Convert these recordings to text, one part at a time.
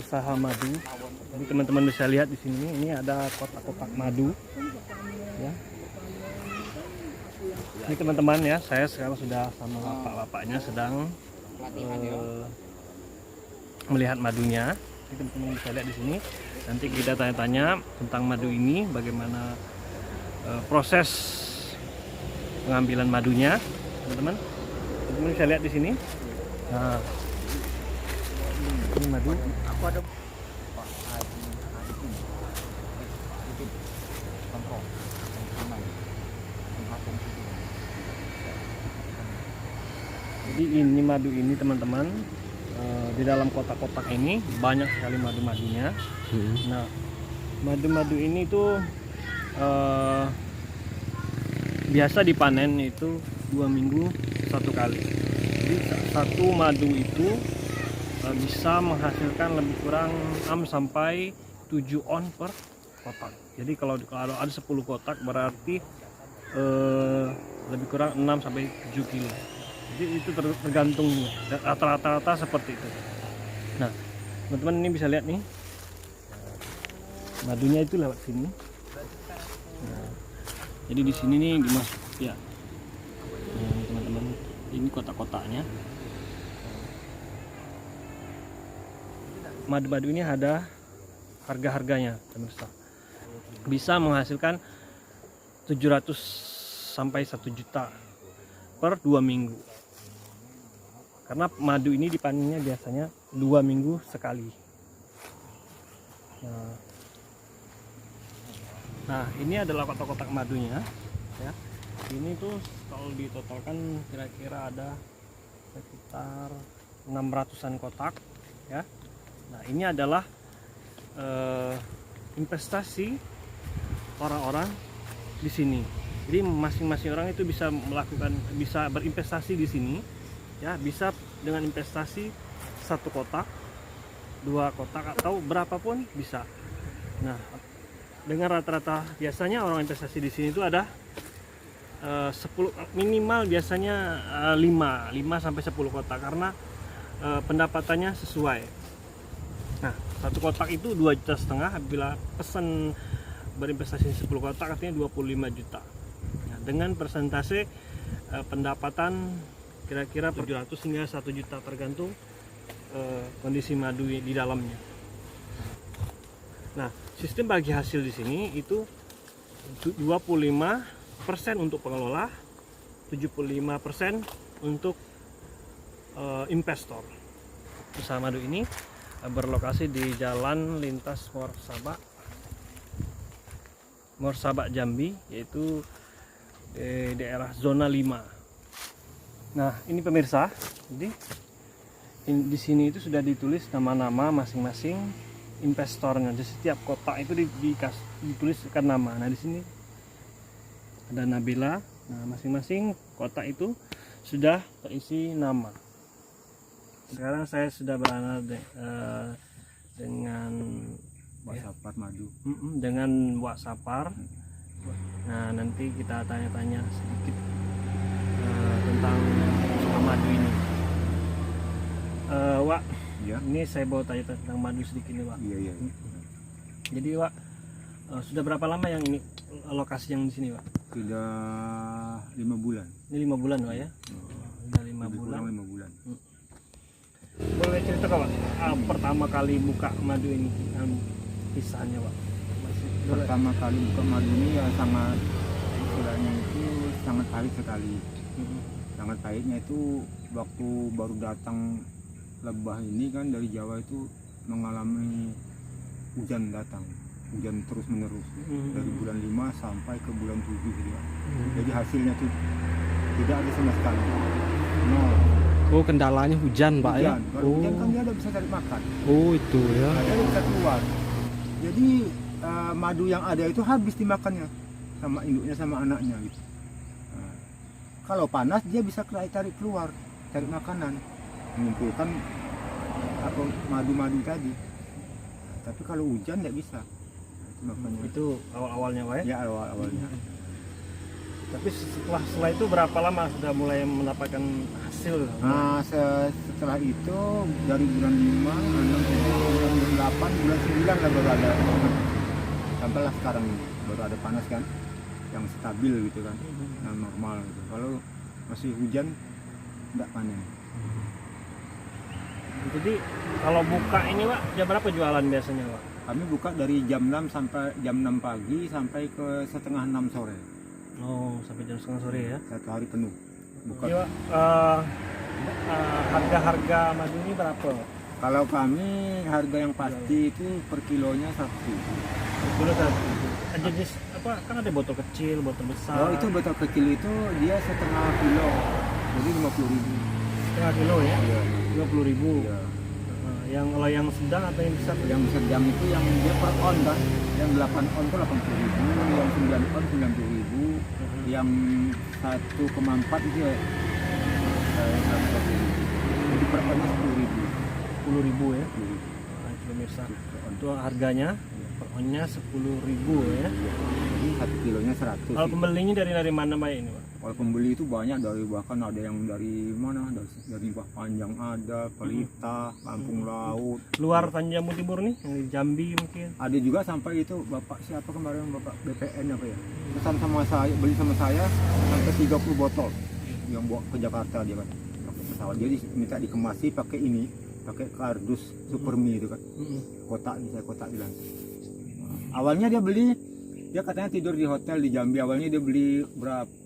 usaha madu. Jadi teman-teman bisa lihat di sini, ini ada kotak-kotak madu. Ya. Ini teman-teman ya, saya sekarang sudah sama bapak-bapaknya sedang melihat madunya. Jadi teman-teman bisa lihat di sini. Nanti kita tanya-tanya tentang madu ini, bagaimana proses pengambilan madunya, teman-teman. Teman-teman bisa lihat di sini. Nah, ini madu. Aku ada Jadi ini madu ini teman-teman, di dalam kotak-kotak ini banyak sekali madu-madunya. Nah, madu-madu ini tuh biasa dipanen itu 2 minggu satu kali. Jadi satu madu itu bisa menghasilkan lebih kurang 6 sampai 7 on per kotak. Jadi kalau ada 10 kotak berarti lebih kurang 6 sampai 7 kilo. Jadi itu tergantung rata-rata seperti itu. Nah, teman-teman ini bisa lihat nih, madunya itu lewat sini. Nah, jadi di sini nih dimasuk ya. Nah, teman-teman, ini kotak-kotaknya. Madu-madu ini ada harga-harganya, teman-teman. Bisa menghasilkan 700 sampai 1 juta per 2 minggu. Karena madu ini dipanennya biasanya 2 minggu sekali. Nah, ini adalah kotak-kotak madunya ya. Ini tuh kalau ditotalkan kira-kira ada sekitar 600-an kotak ya. Nah, ini adalah investasi orang-orang di sini. Jadi masing-masing orang itu bisa berinvestasi di sini ya, bisa dengan investasi 1 kotak, 2 kotak atau berapapun bisa. Nah, dengan rata-rata biasanya orang investasi di sini itu ada 10 minimal biasanya 5 sampai 10 kotak karena pendapatannya sesuai. Nah, 1 kotak itu 2,5 juta, bila pesan berinvestasi 10 kotak artinya 25 juta. Nah, dengan persentase pendapatan kira-kira 700 hingga 1 juta tergantung kondisi madu di dalamnya. Nah, sistem bagi hasil di sini itu 25% untuk pengelola, 75% untuk investor. Usaha madu ini berlokasi di Jalan Lintas Morsabak Jambi, yaitu di daerah zona 5. Nah, ini pemirsa, jadi di sini itu sudah ditulis nama-nama masing-masing investornya. Di setiap kotak itu dituliskan nama. Nah, di sini ada Nabila. Nah, masing-masing kotak itu sudah terisi nama. Sekarang saya sudah berada dengan Wasapar madu. Dengan Wak Sapar. Nah, nanti kita tanya-tanya sedikit tentang usaha madu ini. Wak, Ya. ini saya bawa tanya tentang madu sedikit nih, Wak. Iya. Jadi, Wak, sudah berapa lama yang ini lokasi yang di sini, Wak? Sudah 5 bulan. Ini 5 bulan, Wak ya? Sudah 5 Lebih bulan. kurang 5 bulan. Boleh cerita, Wak, pertama kali buka madu ini, kisahnya, Wak? Pertama kali buka madu ini ya sangat, istilahnya itu sangat pahit sekali. Sangat pahitnya itu waktu baru datang lebah ini kan dari Jawa itu mengalami hujan datang, hujan terus menerus dari bulan 5 sampai ke bulan 7 gitu ya. Jadi hasilnya tuh tidak ada sama sekali, nol. Oh, kendalanya hujan, Pak ya? Hujan, kalau hujan kan dia ada bisa cari makan, Oh, itu ya. dia bisa keluar. Jadi madu yang ada itu habis dimakannya sama induknya sama anaknya gitu. Nah, kalau panas dia bisa cari keluar, cari makanan, mengumpulkan apa madu-madu tadi. Nah, tapi kalau hujan nggak bisa. Nah, itu makanya Itu awal-awalnya, Wak ya? ya awalnya. Tapi setelah itu berapa lama sudah mulai mendapatkan hasil? Nah, setelah itu dari bulan 5, 6, 7, bulan 8 bulan 9 lah baru ada sampailah sekarang baru ada panas kan yang stabil gitu kan, yang normal gitu. Kalau masih hujan enggak panen. Jadi kalau buka ini Pak, jam berapa jualan biasanya Pak? Kami buka dari jam 6 sampai jam 6 pagi sampai ke setengah 6 sore. Oh, sampai jam setengah sore ya. Satu hari penuh. Buka. Jadi Pak, harga-harga madu ini berapa Pak? Kalau kami harga yang pasti itu per kilonya 100.000. Kilo satu. Jenis apa? Kan ada botol kecil, botol besar. Oh itu botol kecil itu dia setengah kilo, jadi 50.000. Setengah kilo ya? Iya. 50.000. Iya. Yang kalau yang sedang atau yang besar? Yang sedang itu yang dia per on kan, yang 8 on itu 80.000, yang 9 on 90.000, yang 1,4 itu ya 100.000. Jadi per onnya 10.000. 10.000 ya. 10.000. Nah, pemirsa. Per on. Itu harganya per onnya 10.000 ya. Jadi 1 kilonya 100. Kalau pembelinya dari mana Pak ini Pak? Kalau pembeli itu banyak dari bahkan ada yang dari mana, dari Bah Panjang ada, Pelita, Kampung Laut. Luar Tanjung Timur nih, yang di Jambi mungkin. Ada juga sampai itu Bapak siapa kemarin, Bapak BPN apa ya, pesan sama saya, beli sama saya sampai 30 botol yang bawa ke Jakarta dia kan pakai pesawat. Jadi minta dikemasi pakai ini, pakai kardus Supermi itu kan, kotak nih, saya kotak bilang. Awalnya dia beli, dia katanya tidur di hotel di Jambi. Awalnya dia beli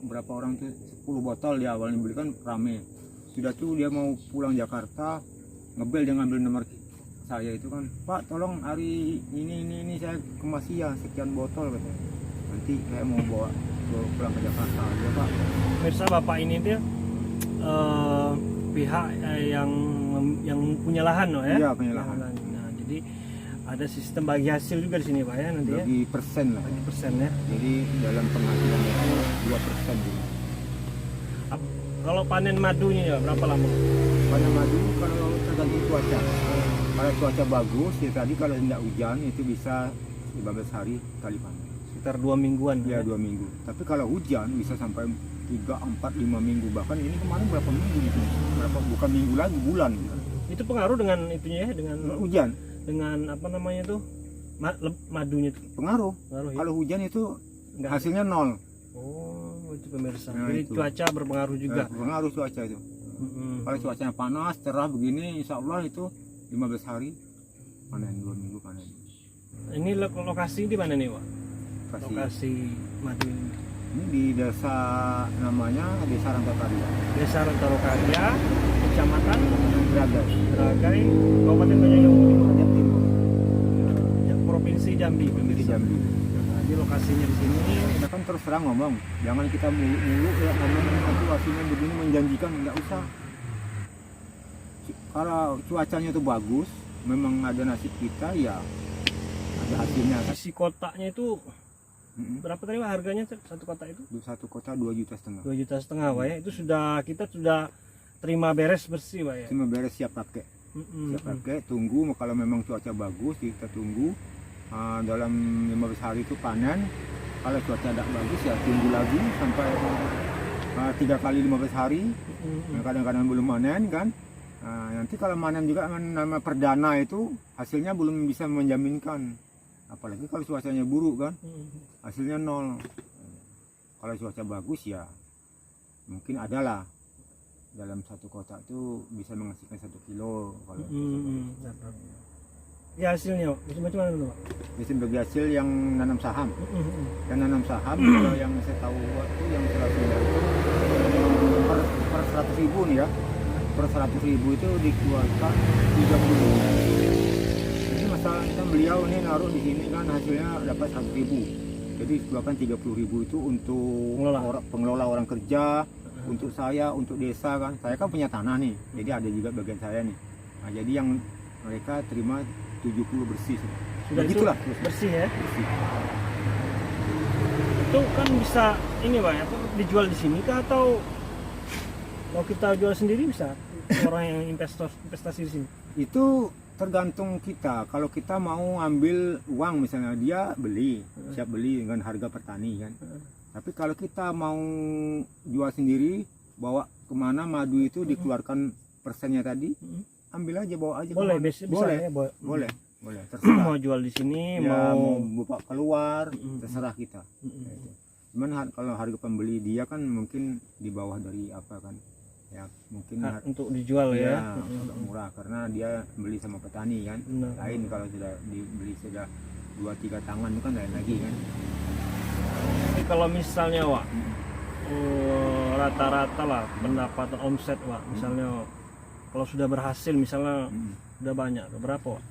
berapa orang tuh, 10 botol dia awalnya beli kan rame. Sudah tuh dia mau pulang Jakarta, ngebel, dia ngambil nomor saya itu kan, Pak tolong hari ini saya kemasi ya sekian botol katanya. Nanti saya mau bawa pulang ke Jakarta aja Pak. Pemirsa, Bapak ini dia pihak yang punya lahan loh ya. Iya, punya lahan. Nah, jadi ada sistem bagi hasil juga di sini Pak ya nanti ya. Bagi persen lah. Bagi persen ya. Jadi dalam penghasilan itu 2% gitu. Kalau panen madunya ya berapa lama? Panen madu kalau tergantung cuaca. Kalau cuaca bagus ya tadi, kalau tidak hujan itu bisa 15 hari kali panen. Sekitar 2 mingguan Ya 2 minggu. Tapi kalau hujan bisa sampai 3, 4, 5 minggu. Bahkan ini kemarin berapa minggu gitu. Bukan minggu lagi, bulan. Itu pengaruh dengan itunya ya, dengan Hujan. dengan apa namanya tuh madunya tuh. Pengaruh. Pengaruh ya. Kalau hujan itu Enggak. hasilnya 0. Oh, itu pemirsa. Nah, Jadi itu. cuaca berpengaruh juga. Pengaruh cuaca itu. Kalau cuacanya panas, cerah begini, insya Allah itu 15 hari panen, 2 minggu panen. Ini lokasi di mana nih Pak? Kasih. Lokasi madu ini. Ini di desa, namanya Desa Rantakarya, Desa Rantakarya, Kecamatan Bragai, Ragai, Kabupaten Tanjung Timur, Tanjung Timur, Provinsi Jambi. di Jambi. Nah, jadi lokasinya di sini. Kita kan terus terang ngomong, jangan kita mulu ya ngomong situasinya begini menjanjikan, nggak usah. Kalau cuacanya itu bagus, memang ada nasib kita ya ada hasilnya. Isi kotaknya itu berapa tadi Pak harganya satu kotak itu? Satu kota 2,5 juta. 2,5 juta Pak ya. Itu kita sudah terima beres bersih Pak ya. Cuma beres siap pakai. Siap pakai, tunggu kalau memang cuaca bagus kita tunggu. Dalam 15 hari itu panen. Kalau cuaca tidak bagus ya tunggu lagi sampai 3 kali 15 hari. Kadang-kadang belum panen kan. Nanti kalau panen juga nama perdana itu hasilnya belum bisa menjaminkan. Apalagi kalau cuacanya buruk kan, hasilnya 0. Kalau cuaca bagus ya mungkin adalah dalam satu kotak itu bisa menghasilkan 1 kilo. Kalau ya hasilnya macam mana dulu Pak? bisa bagi hasil yang nanam saham. Yang nanam saham kalau yang saya tahu waktu yang 100.000 per 100.000 nih ya, per 100.000 itu dikeluarkan 30.000. Jadi masalahnya beliau ini naruh di sini kan hasilnya dapat 100.000. Jadi dikeluarkan 30.000 itu untuk pengelola orang kerja, untuk saya, untuk desa kan. Saya kan punya tanah nih, jadi ada juga bagian saya nih. Nah, jadi yang mereka terima 70 bersih. Sudah Begitulah bersih ya. bersih. Itu kan bisa ini Pak ya, dijual di sini kah atau kalau kita jual sendiri bisa orang yang investasi di sini? Itu tergantung kita. Kalau kita mau ambil uang misalnya, dia beli, siap beli dengan harga petani kan. Tapi kalau kita mau jual sendiri, bawa kemana madu itu dikeluarkan persennya tadi, ambil aja, bawa aja. Boleh, kemana. bisa Boleh, ya, boleh, boleh. Terserah. mau jual di sini, ya, mau mau buka keluar, Mm-mm. terserah kita. Mm-mm. Gitu. Cuman kalau harga pembeli dia kan mungkin di bawah dari apa kan, ya mungkin untuk dijual ya. ya agak murah karena dia beli sama petani kan. Benar. Lain kalau sudah dibeli sudah 2-3 tangan itu kan lain lagi kan. Tapi kalau misalnya Wak, rata-rata lah pendapatan omset Wak, misalnya kalau sudah berhasil misalnya udah banyak, berapa Wak?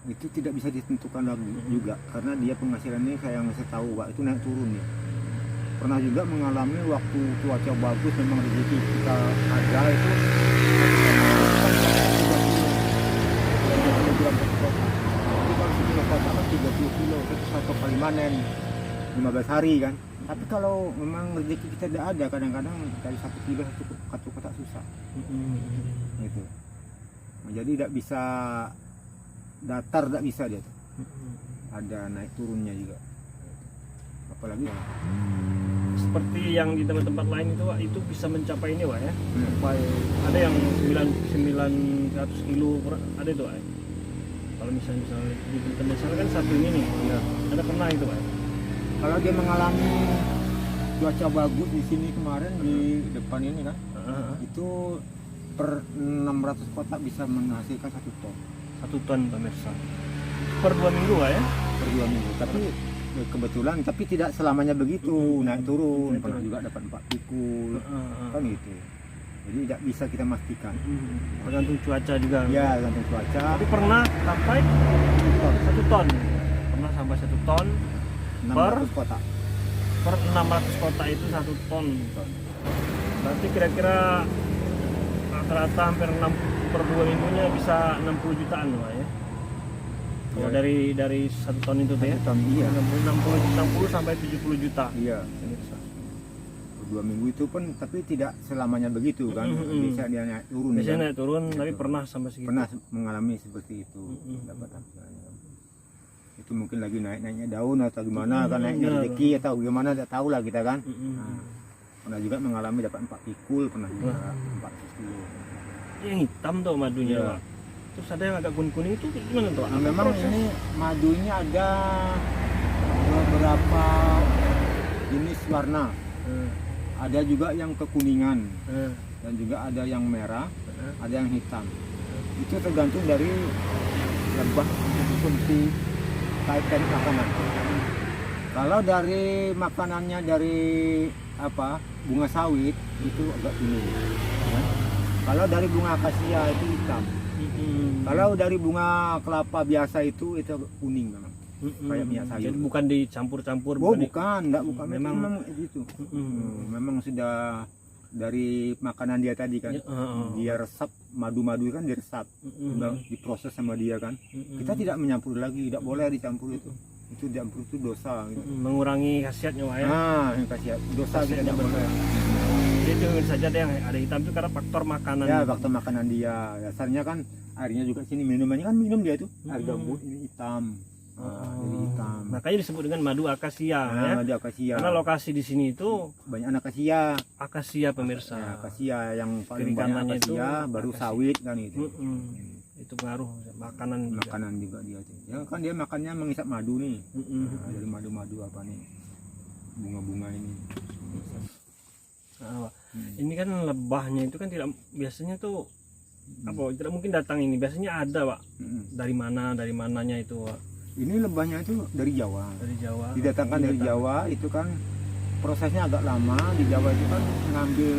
Itu tidak bisa ditentukan lagi juga karena dia penghasilannya kayak yang saya tahu Pak itu naik turun ya. Pernah juga mengalami waktu cuaca bagus memang rezeki kita ada itu jadi kalau 10 kota kan 30 kilo itu satu kali panen 15 hari kan. Tapi kalau memang rezeki kita tidak ada kadang-kadang dari 1 kilo satu kotak susah gitu. Nah, jadi tidak bisa datar, tidak bisa dia tuh. Ada naik turunnya juga apalagi Seperti yang di tempat-tempat lain itu Wak, itu bisa mencapai ini Wak ya, sampai ada yang 900 kilo ada itu Wak. Kalau misalnya di internasional kan satu ini nih ya. Ada pernah itu Wak? Kalau dia mengalami cuaca bagus di sini kemarin di depan ini kan itu per 600 kotak bisa menghasilkan 1 ton. 1 ton pemirsa per 2 minggu Wak ya. Per 2 minggu tapi kebetulan tapi tidak selamanya begitu naik turun pernah juga dapat 4 pikul kan gitu jadi tidak bisa kita pastikan tergantung cuaca juga ya tergantung cuaca tapi pernah sampai 1 ton pernah sampai 1 ton 600 kotak per 600 kotak itu 1 ton berarti kira-kira rata-rata hampir 6 per 2 minggunya bisa 60 jutaan Wak ya. Oh, Ya. dari 1 ton itu tuh ya. 1 ton iya 60 sampai 70 juta. iya Pemirsa. per 2 minggu itu pun tapi tidak selamanya begitu kan bisa dia naik turun Biasanya kan? naik turun tapi Gitu. pernah sampai segitu. Pernah mengalami seperti itu dapat hasilnya. Itu mungkin lagi naik-naiknya daun atau gimana kan naiknya iya. rezeki atau gimana tidak tahu lah kita kan. Mm-mm. Nah, pernah juga mengalami dapat 4 pikul pernah juga 400 kilo. Yang hitam tuh madunya. Iya. Wak. Terus ada yang agak kuning-kuning itu gimana tuh? Nah, memang ini madunya ada beberapa jenis warna. Ada juga yang kekuningan dan juga ada yang merah, ada yang hitam. Itu tergantung dari lebah konsumsi kaitan makanan. Kalau dari makanannya dari apa bunga sawit itu agak kuning. Ya. Kalau dari bunga akasia itu hitam. Kalau dari bunga kelapa biasa itu agak kuning memang. Kayak minyak sayur. Jadi bukan dicampur-campur. Oh bukan, enggak bukan. Memang- Memang itu. Memang sudah dari makanan dia tadi kan. Dia resap madu-madu kan diresap. Udah diproses sama dia kan. Kita tidak menyampur lagi, tidak boleh dicampur itu. Itu dicampur itu dosa gitu. Mengurangi khasiatnya Wak ya. Nah, yang kasih dosa kita Khasiatnya tidak boleh. Jadi dengar saja ada yang ada hitam itu karena faktor makanan. Ya, faktor makanan dia. Dasarnya kan airnya juga sini minumannya kan minum dia tuh. Air gambut ini hitam. Nah, jadi hitam. Makanya disebut dengan madu akasia ya. Nah, dia akasia. Karena lokasi di sini itu Banyak anak akasia. akasia pemirsa. Ya, akasia yang paling Kiri banyak kanannya itu akasia, baru akasia. sawit kan itu. Itu pengaruh makanan juga. Makanan juga dia tuh. Ya kan dia makannya mengisap madu nih. Mm-mm. Nah, dari madu-madu apa nih? Bunga-bunga ini. Nah, Wak, ini kan lebahnya itu kan tidak biasanya tuh apa tidak mungkin datang ini biasanya ada Pak dari mananya itu Wak. Ini lebahnya itu dari Jawa. Dari Jawa Didatangkan dari Jawa itu kan prosesnya agak lama. Di Jawa itu kan mengambil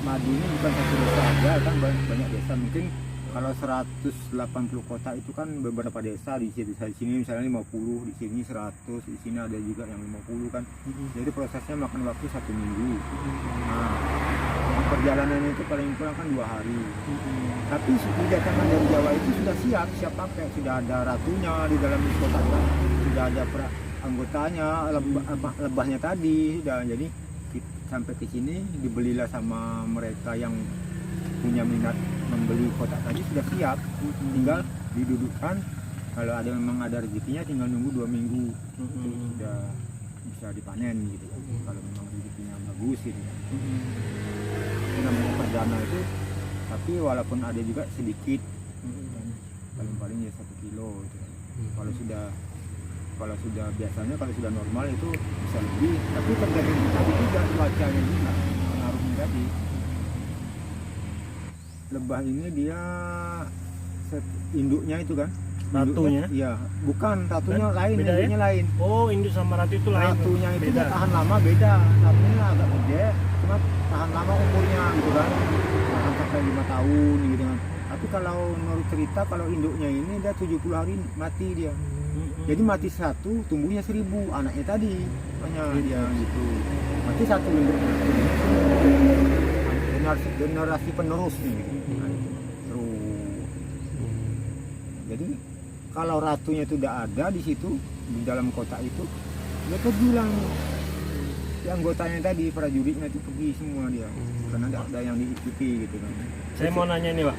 madu ini bukan satu desa aja kan banyak desa. Mungkin kalau 180 kota itu kan beberapa desa di sini misalnya 50, di sini 100, di sini ada juga yang 50 kan. Jadi prosesnya makan waktu 1 minggu. Nah, perjalanan itu paling kurang kan 2 hari. Tapi didatangkan dari Jawa itu sudah siap pakai, sudah ada ratunya di dalam kota kan, sudah ada anggotanya, lebahnya tadi sudah. Jadi sampai ke sini dibelilah sama mereka yang punya minat membeli kotak tadi sudah siap, tinggal didudukkan. Kalau ada memang ada rezekinya tinggal nunggu 2 minggu itu sudah bisa dipanen gitu. Kalau memang rezekinya bagus gitu. Itu namanya perdana itu. Tapi walaupun ada juga sedikit, paling-paling ya 1 kilo gitu. Kalau sudah biasanya kalau sudah normal itu bisa lebih, tapi tergantung tadi juga cuacanya juga pengaruhnya tadi. Lebah ini dia induknya itu kan, Ratunya? iya, bukan ratunya lain, Beda ya? induknya lain. Oh, induk sama ratu itu lain. Ratunya itu beda. dia tahan lama beda, ratunya agak gede, cuma tahan lama umurnya gitu kan, tahan sampai 5 tahun gitu kan. Tapi kalau menurut cerita kalau induknya ini dia 70 hari mati dia. Jadi mati satu, tumbuhnya 1000 anaknya tadi, makanya dia gitu. Mati satu induknya. Generasi penerus nih. Gitu. Nah, itu. Terus. Jadi kalau ratunya itu udah ada di situ di dalam kota itu, dia terbilang si anggotanya tadi prajuritnya itu pergi semua dia, karena ada yang diikuti gitu kan. Saya mau nanya nih, Pak.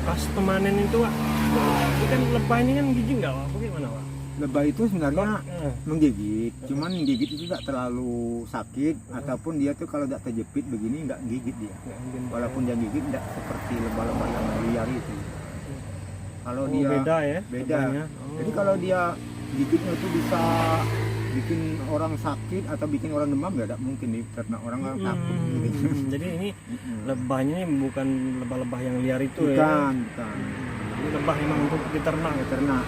Pas pemanen itu, Pak, ini kan lebah ini kan gigi nggak, Pak? Bagaimana, Pak? Lebah itu sebenarnya Eh, menggigit, cuman menggigit itu tidak terlalu sakit, ataupun dia tuh kalau tidak terjepit begini nggak gigit dia. Walaupun dia gigit tidak seperti lebah-lebah yang liar itu. Kalau oh, dia beda ya? beda. lebahnya. Oh. Jadi kalau dia gigitnya itu bisa bikin orang sakit atau bikin orang demam, nggak ada mungkin di ternak orang kan takut gitu. Jadi ini lebahnya ini bukan lebah-lebah yang liar itu ya? Bukan. Ini lebah memang untuk diternak. Ternak.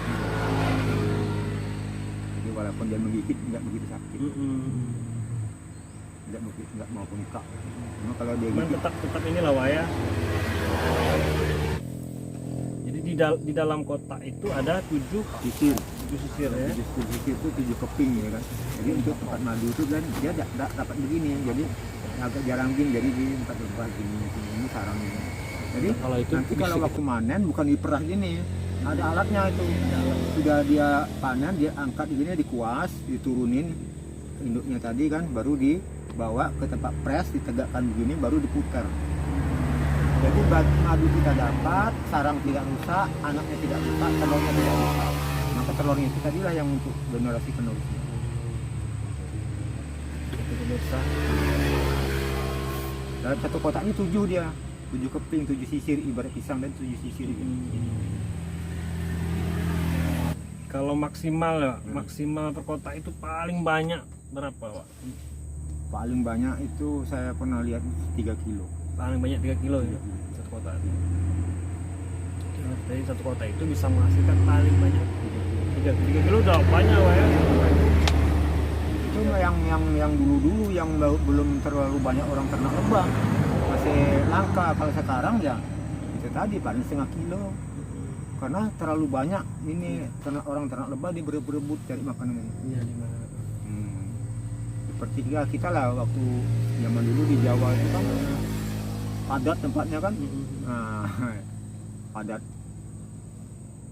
Jadi walaupun dia menggigit nggak begitu sakit, nggak mau bengkak. Cuma kalau dia Cuman gigit tetap ini lah, Pak, ya. Jadi di dalam kotak itu ada 7 sisir, sisir ya. sisir itu 7 keping ya kan. Jadi untuk tempat madu itu dan dia tidak dapat begini, jadi agak jarang gini, jadi di tempat lebah gini ini sarang ini. Jadi Kalau itu nanti bisa kalau waktu manen bukan diperah gini, ada alatnya itu. Sudah dia panen, dia angkat begini, dikuas, diturunin induknya tadi kan, baru dibawa ke tempat pres, ditegakkan begini, baru diputar. Jadi madu kita dapat, sarang tidak rusak, anaknya tidak rusak, telurnya tidak rusak. Maka telurnya itu tadilah yang untuk generasi penerusnya. Itu pemirsa. Dalam satu kotak ini 7 dia, 7 keping, 7 sisir, ibarat pisang dan 7 sisir. Kalau maksimal ya, maksimal per kotak itu paling banyak berapa, Pak? Paling banyak itu saya pernah lihat 3 kilo. Paling banyak 3 kilo ya satu kotak. Jadi satu kotak itu bisa menghasilkan paling banyak 3 kilo udah banyak, Pak, ya. Itu yang dulu-dulu yang belum terlalu banyak orang ternak lebah, masih langka. Kalau sekarang ya itu tadi paling setengah kilo, karena terlalu banyak ini orang ternak lebah dia berebut cari makanan ini. Iya, di mana? Seperti kita lah waktu zaman dulu di Jawa itu kan padat tempatnya kan, nah, padat,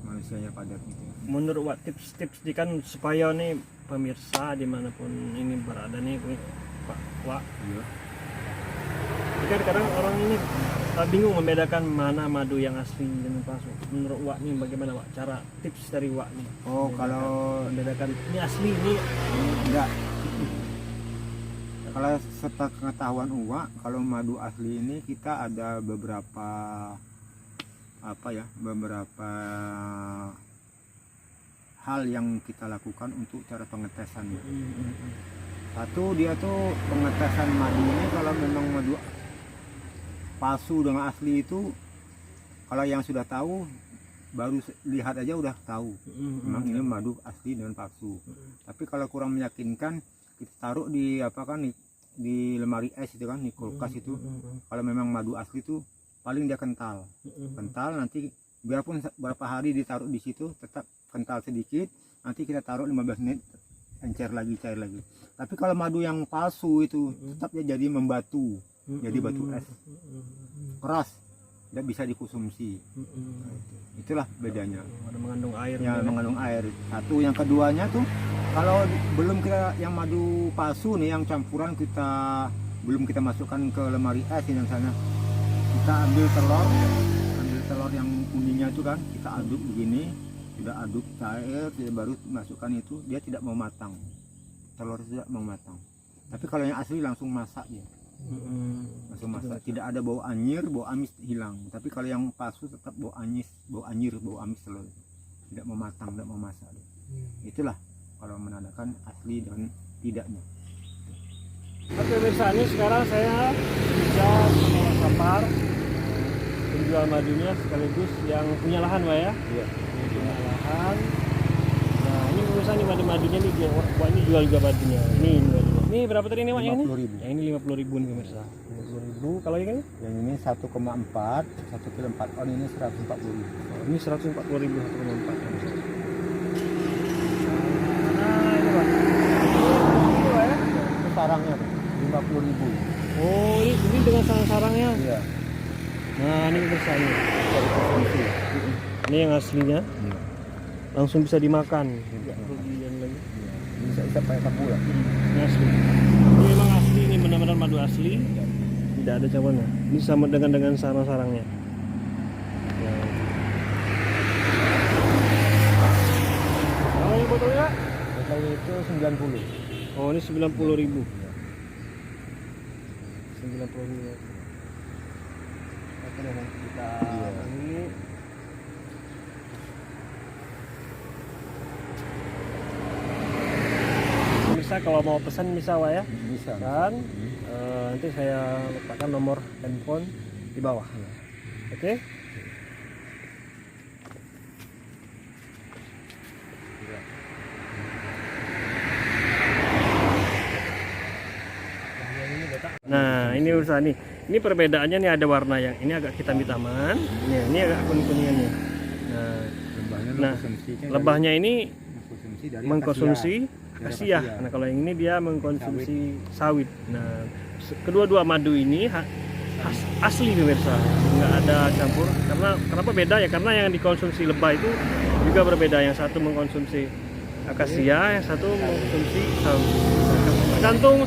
manusianya padat gitu. Menurut Wak, tips-tips kan supaya nih pemirsa dimanapun ini berada nih, Pak Wak, Iya. kan kadang orang ini bingung membedakan mana madu yang asli dan palsu. Menurut Wak nih bagaimana, Wak, cara tips dari Wak nih? Oh, kalau Membedakan ini asli, ini enggak. Kalau sepengetahuan Uwa, kalau madu asli ini kita ada beberapa beberapa hal yang kita lakukan untuk cara pengetesannya. Satu, dia tuh pengetesan madu ini kalau memang madu palsu dengan asli itu, kalau yang sudah tahu baru lihat aja udah tahu memang ini madu asli dan palsu. Tapi kalau kurang meyakinkan, kita taruh di di lemari es itu kan, di kulkas itu. Kalau memang madu asli itu paling dia kental, nanti biarpun berapa hari ditaruh di situ tetap kental sedikit, nanti kita taruh 15 menit cair lagi. Tapi kalau madu yang palsu itu tetap dia jadi membatu, jadi batu es keras, tidak bisa dikonsumsi. Itulah bedanya. Ada mengandung air. Ya, mengandung air. Satu, yang keduanya tuh kalau belum kita yang madu palsu nih, yang campuran belum kita masukkan ke lemari es yang sana, kita ambil telur yang kuningnya itu kan, kita aduk begini, sudah aduk cair, baru masukkan itu, dia tidak mau matang, telur tidak mau matang. Tapi kalau yang asli langsung masak dia, langsung masak, tidak ada bau anyir, bau amis hilang. Tapi kalau yang palsu tetap bau anyir, bau amis telur. tidak mau matang, tidak mau masak. Itulah kalau menandakan asli dan tidaknya. Oke pemirsa, ini sekarang saya bisa sama Sapar penjual madunya sekaligus yang punya lahan Pak ya. Iya. Punya lahan. Nah ini pemirsa nih madu-madunya nih dia, wah ini jual juga madunya. Ini madunya. Ini berapa tadi nih Pak yang ini? 50.000. Yang ini 50.000 nih pemirsa. 50.000. Kalau yang ini? Yang ini 1,4, 1 kilo 4 on ini 140.000. Oh, ini 140.000 1,4 pemirsa. Nah ini Pak. Ini Pak ya. Itu sarangnya Pak, 50.000. Oh ini dengan sarang-sarangnya. Iya. Nah ini pemirsa ini. Dari konsumsi. Ini yang aslinya. Iya. Langsung bisa dimakan. Iya. Kemudian lagi. Bisa pakai sapulah. Ini asli. Ini memang asli, ini benar-benar madu asli. Tidak ada campurannya. Ini sama dengan sarang-sarangnya. Ya. Kalau yang botolnya? Botolnya itu 90. Oh ini 90.000. 90.000. Oke, nanti kita ini. Bisa kalau mau pesan bisa Pak ya. Bisa. Dan nanti saya letakkan nomor handphone di bawah. Oke. Nah ini usaha nih. Ini perbedaannya nih, ada warna yang ini agak hitam-hitaman, ini agak kuning-kuningan nih. Nah, lebahnya ini mengkonsumsi akasia. Nah kalau yang ini dia mengkonsumsi sawit. Nah kedua-dua madu ini asli pemirsa, nggak ada campur. Kenapa beda ya? Karena yang dikonsumsi lebah itu juga berbeda. Yang satu mengkonsumsi akasia, yang satu mengkonsumsi sawit. Tergantung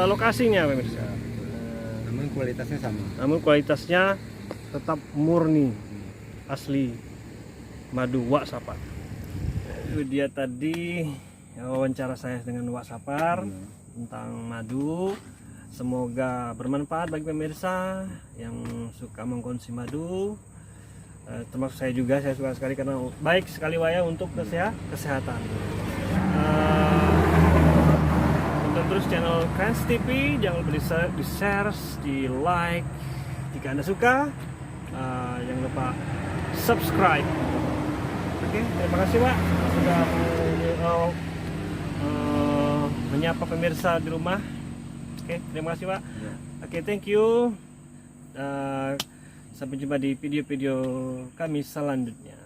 lokasinya pemirsa. Namun kualitasnya sama. Namun kualitasnya tetap murni, asli madu Wak Sapar. Itu dia tadi wawancara saya dengan Wak Sapar tentang madu. Semoga bermanfaat bagi pemirsa yang suka mengkonsumsi madu. Termasuk saya juga, saya suka sekali karena baik sekali Wak untuk kesehatan. Tonton terus channel Kranz TV, jangan lupa di share, di like jika Anda suka. Jangan lupa subscribe. Oke, terima kasih Pak sudah menyapa pemirsa di rumah. Oke, terima kasih Pak. Oke, thank you. Sampai jumpa di video-video kami selanjutnya.